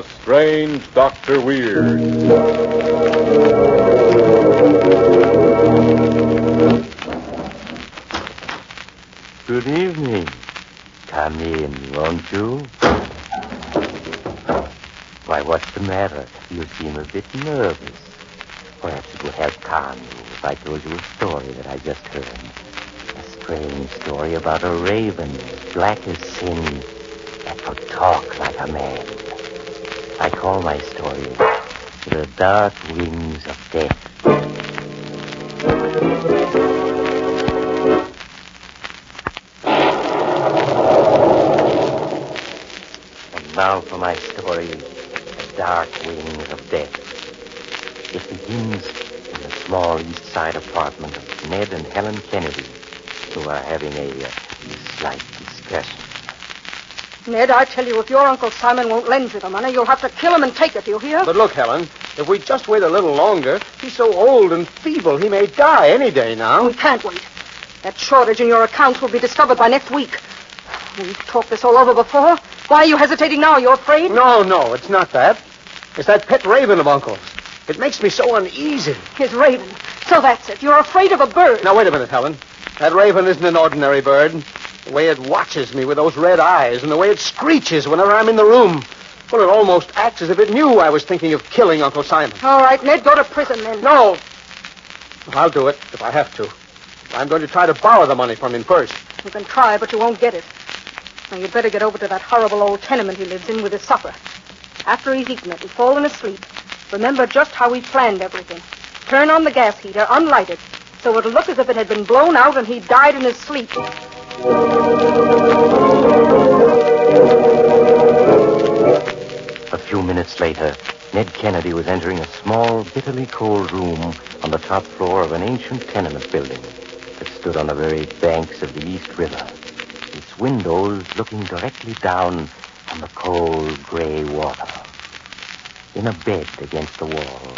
The Strange Dr. Weird. Good evening. Come in, won't you? Why, what's the matter? You seem a bit nervous. Perhaps it would help calm you if I told you a story that I just heard. A strange story about a raven, black as sin, that could talk like a man. I call my story The Dark Wings of Death. And now for my story, The Dark Wings of Death. It begins in the small East Side apartment of Ned and Helen Kennedy, who are having a slight discussion. Ned, I tell you, if your Uncle Simon won't lend you the money, you'll have to kill him and take it, do you hear? But look, Helen, if we just wait a little longer, he's so old and feeble, he may die any day now. We can't wait. That shortage in your accounts will be discovered by next week. We've talked this all over before. Why are you hesitating now? You're afraid? No, it's not that. It's that pet raven of Uncle's. It makes me so uneasy. His raven. So that's it. You're afraid of a bird. Now, wait a minute, Helen. That raven isn't an ordinary bird. The way it watches me with those red eyes and the way it screeches whenever I'm in the room. Well, it almost acts as if it knew I was thinking of killing Uncle Simon. All right, Ned, go to prison then. No. I'll do it if I have to. I'm going to try to borrow the money from him first. You can try, but you won't get it. Now, you'd better get over to that horrible old tenement he lives in with his supper. After he's eaten it and fallen asleep, remember just how he planned everything. Turn on the gas heater, unlight it, so it'll look as if it had been blown out and he died in his sleep. A few minutes later, Ned Kennedy was entering a small, bitterly cold room on the top floor of an ancient tenement building that stood on the very banks of the East River, its windows looking directly down on the cold, gray water. In a bed against the wall,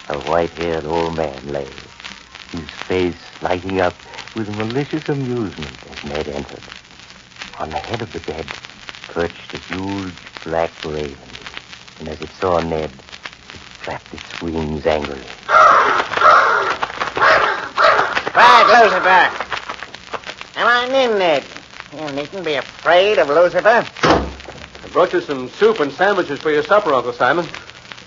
a white-haired old man lay, his face lighting up with malicious amusement as Ned entered. On the head of the bed perched a huge black raven, and as it saw Ned, it flapped its wings angrily. Quiet, Lucifer. Come on in, Ned. You needn't be afraid of Lucifer. I brought you some soup and sandwiches for your supper, Uncle Simon.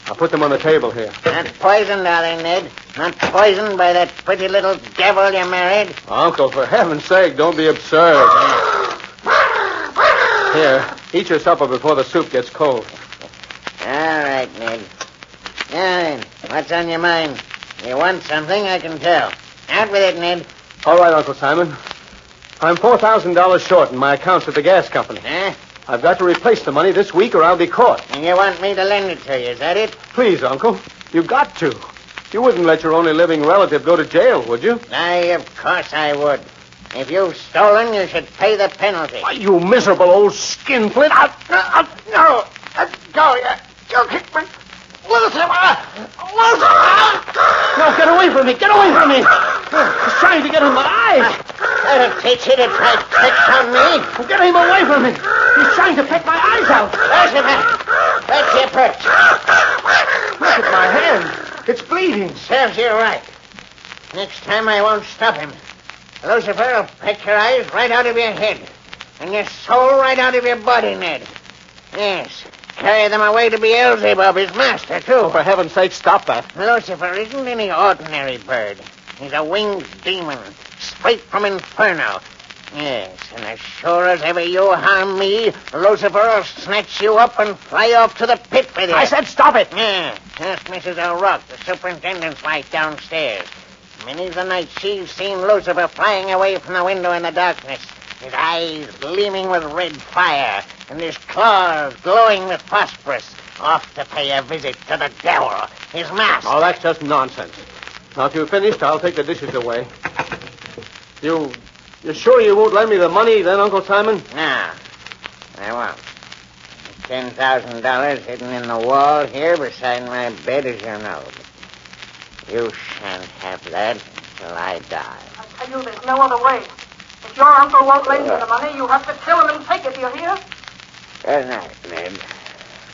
I'll put them on the table here. Not poisoned, are they, Ned? Not poisoned by that pretty little devil you married? Uncle, for heaven's sake, don't be absurd. Here, eat your supper before the soup gets cold. All right, Ned. Now then, what's on your mind? You want something, I can tell. Out with it, Ned. All right, Uncle Simon. I'm $4,000 short in my accounts at the gas company. Huh? I've got to replace the money this week or I'll be caught. And you want me to lend it to you, is that it? Please, Uncle. You've got to. You wouldn't let your only living relative go to jail, would you? Aye, of course I would. If you've stolen, you should pay the penalty. Why, you miserable old skinflint. No. Go. You kick me. Lucifer! No, get away from me. Get away from me. He's trying to get in my eyes. That'll teach you to try tricks on me. Get him away from me. He's trying to peck my eyes out. Lucifer, where's your perch? Look at my hand. It's bleeding. Serves you right. Next time I won't stop him. Lucifer will peck your eyes right out of your head. And your soul right out of your body, Ned. Yes. Carry them away to Beelzebub, his master, too. Oh, for heaven's sake, stop that. Lucifer isn't any ordinary bird. He's a winged demon, straight from Inferno. Yes, and as sure as ever you harm me, Lucifer will snatch you up and fly off to the pit with you. I said stop it. Yeah, ask Mrs. O'Rourke, the superintendent's wife downstairs. Many's the night she's seen Lucifer flying away from the window in the darkness, his eyes gleaming with red fire, and his claws glowing with phosphorus, off to pay a visit to the devil, his master. Oh, that's just nonsense. Now, if you've finished, I'll take the dishes away. You're sure you won't lend me the money then, Uncle Simon? No, I won't. $10,000 hidden in the wall here beside my bed, as you know. You shan't have that until I die. I tell you, there's no other way. If your uncle won't lend you the money, you have to kill him and take it, do you hear? Good night, Ned.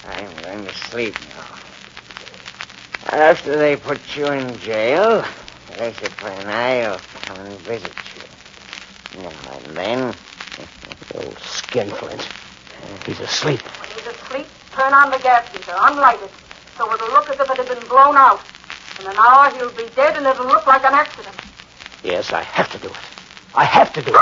I'm going to sleep now. After they put you in jail, Discipline, I'll come and visit you. Now and then. Old skinflint. He's asleep. When he's asleep, turn on the gas heater, unlight it, so it'll look as if it had been blown out. In an hour, he'll be dead, and it'll look like an accident. Yes, I have to do it. I have to do it.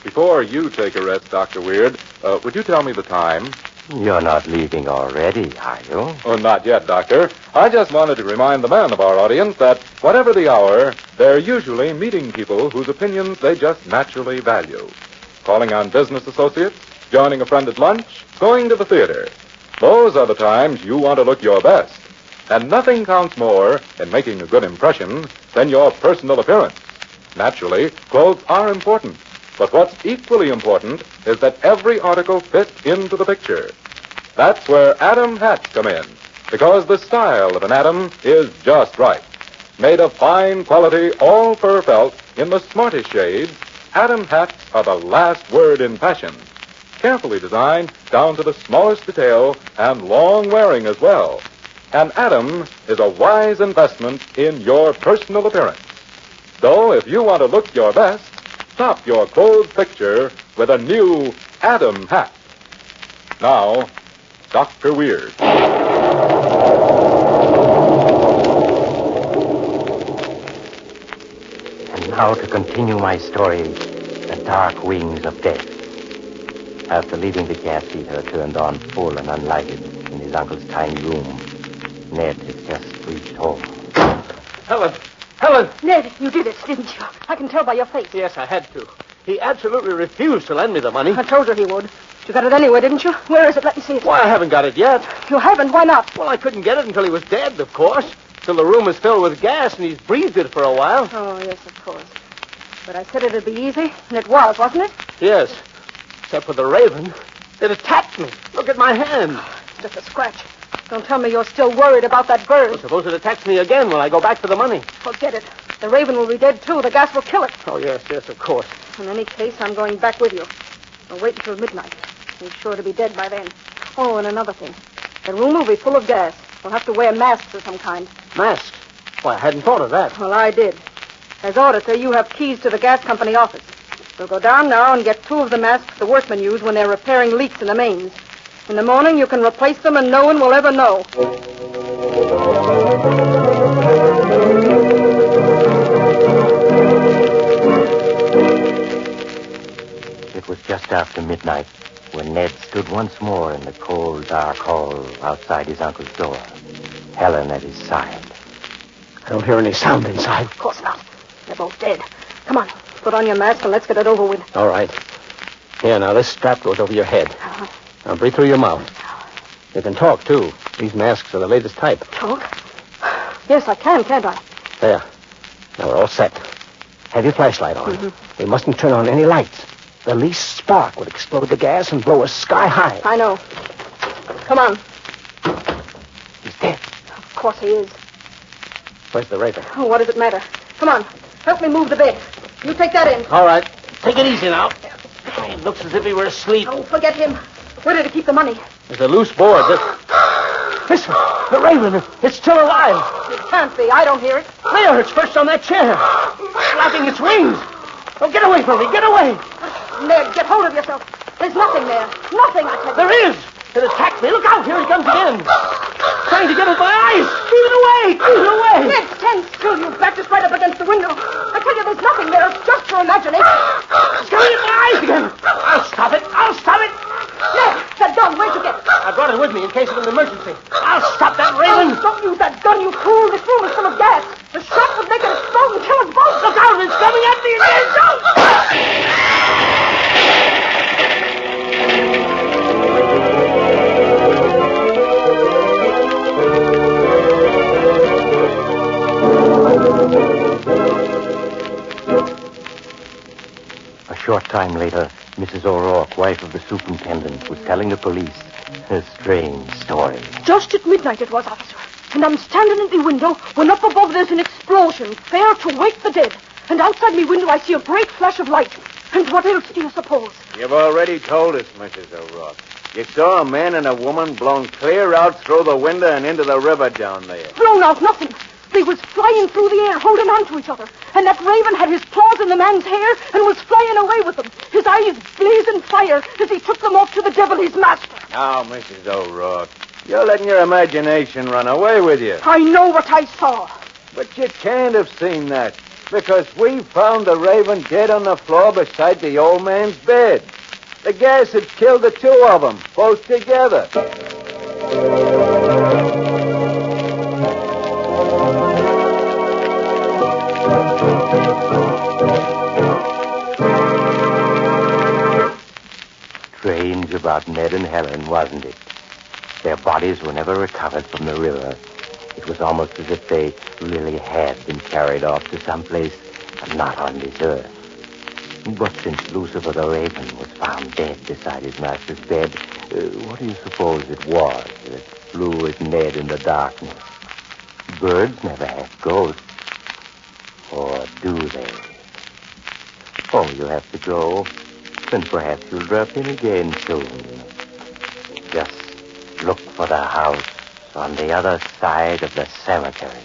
Before you take a rest, Dr. Weird, would you tell me the time? You're not leaving already, are you? Oh, not yet, Doctor. I just wanted to remind the man of our audience that whatever the hour, they're usually meeting people whose opinions they just naturally value. Calling on business associates, joining a friend at lunch, going to the theater. Those are the times you want to look your best. And nothing counts more in making a good impression than your personal appearance. Naturally, clothes are important. But what's equally important is that every article fits into the picture. That's where Adam hats come in, because the style of an Adam is just right. Made of fine quality all-fur felt in the smartest shades, Adam hats are the last word in fashion. Carefully designed down to the smallest detail and long wearing as well. An Adam is a wise investment in your personal appearance. So if you want to look your best, top your clothes picture with a new Adam hat. Now, Dr. Weird. And now to continue my story, The Dark Wings of Death. After leaving the gas heater turned on full and unlighted in his uncle's tiny room, Ned had just reached home. Helen! Helen! Ned, you did it, didn't you? I can tell by your face. Yes, I had to. He absolutely refused to lend me the money. I told you he would. You got it anyway, didn't you? Where is it? Let me see it. Why, I haven't got it yet. You haven't? Why not? Well, I couldn't get it until he was dead, of course. Till the room was filled with gas and he's breathed it for a while. Oh, yes, of course. But I said it'd be easy, and it was, wasn't it? Yes. Except for the raven. It attacked me. Look at my hand. Just a scratch. Don't tell me you're still worried about that bird. Well, suppose it attacks me again when I go back for the money. Forget it. The raven will be dead, too. The gas will kill it. Oh, yes, of course. In any case, I'm going back with you. I'll wait until midnight. He's sure to be dead by then. Oh, and another thing. The room will be full of gas. We'll have to wear masks of some kind. Masks? Why, I hadn't thought of that. Well, I did. As auditor, you have keys to the gas company office. We'll go down now and get 2 of the masks the workmen use when they're repairing leaks in the mains. In the morning, you can replace them and no one will ever know. It was just after midnight when Ned stood once more in the cold, dark hall outside his uncle's door, Helen at his side. I don't hear any sound inside. Of course not. They're both dead. Come on, put on your mask and let's get it over with. All right. Here, now, this strap goes over your head. Now, breathe through your mouth. You can talk, too. These masks are the latest type. Talk? Yes, I can, can't I? There. Now, we're all set. Have your flashlight on. Mm-hmm. We mustn't turn on any lights. The least spark would explode the gas and blow us sky high. I know. Come on. He's dead. Of course he is. Where's the raven? Oh, what does it matter? Come on. Help me move the bed. You take that in. All right. Take it easy now. It looks as if he were asleep. Oh, forget him. Where did he keep the money? There's a loose board. Listen, the raven. It's still alive. It can't be. I don't hear it. There, it's perched on that chair. Flapping its wings. Oh, get away from me. Get away. Ned, get hold of yourself. There's nothing there. Nothing, I tell you. There is. It attacked me. Look out. Here he comes again. Trying to get at my eyes. Keep it away. Keep it away. Ned, stand still. You backed us right up against the window. I tell you, there's nothing there. It's just your imagination. It's going in my eyes again. I'll stop it. I'll stop it. Ned, that gun, where'd you get it? I brought it with me in case of an emergency. I'll stop that raven. Oh, don't use that gun, you fool. This room is full of gas. The shot would make it explode and kill us both. Look out. It's coming at me again. Don't. A short time later, Mrs. O'Rourke, wife of the superintendent, was telling the police a strange story. Just at midnight it was, officer. And I'm standing at the window when up above there's an explosion, fair to wake the dead. And outside me window I see a great flash of light. And what else do you suppose? You've already told us, Mrs. O'Rourke. You saw a man and a woman blown clear out through the window and into the river down there. Blown out nothing. They was flying through the air, holding on to each other. And that raven had his claws in the man's hair and was flying away with them. His eyes blazing fire as he took them off to the devil, his master. Now, Mrs. O'Rourke, you're letting your imagination run away with you. I know what I saw. But you can't have seen that, because we found the raven dead on the floor beside the old man's bed. The gas had killed the two of them, both together. Strange about Ned and Helen, wasn't it? Their bodies were never recovered from the river. It was almost as if they really had been carried off to someplace not on this earth. But since Lucifer the Raven was found dead beside his master's bed, what do you suppose it was that flew with Ned in the darkness? Birds never have ghosts. Or do they? Oh, you have to go. Then perhaps you'll drop in again soon. Just look for the house on the other side of the cemetery.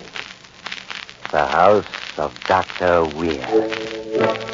The house of Dr. Weir.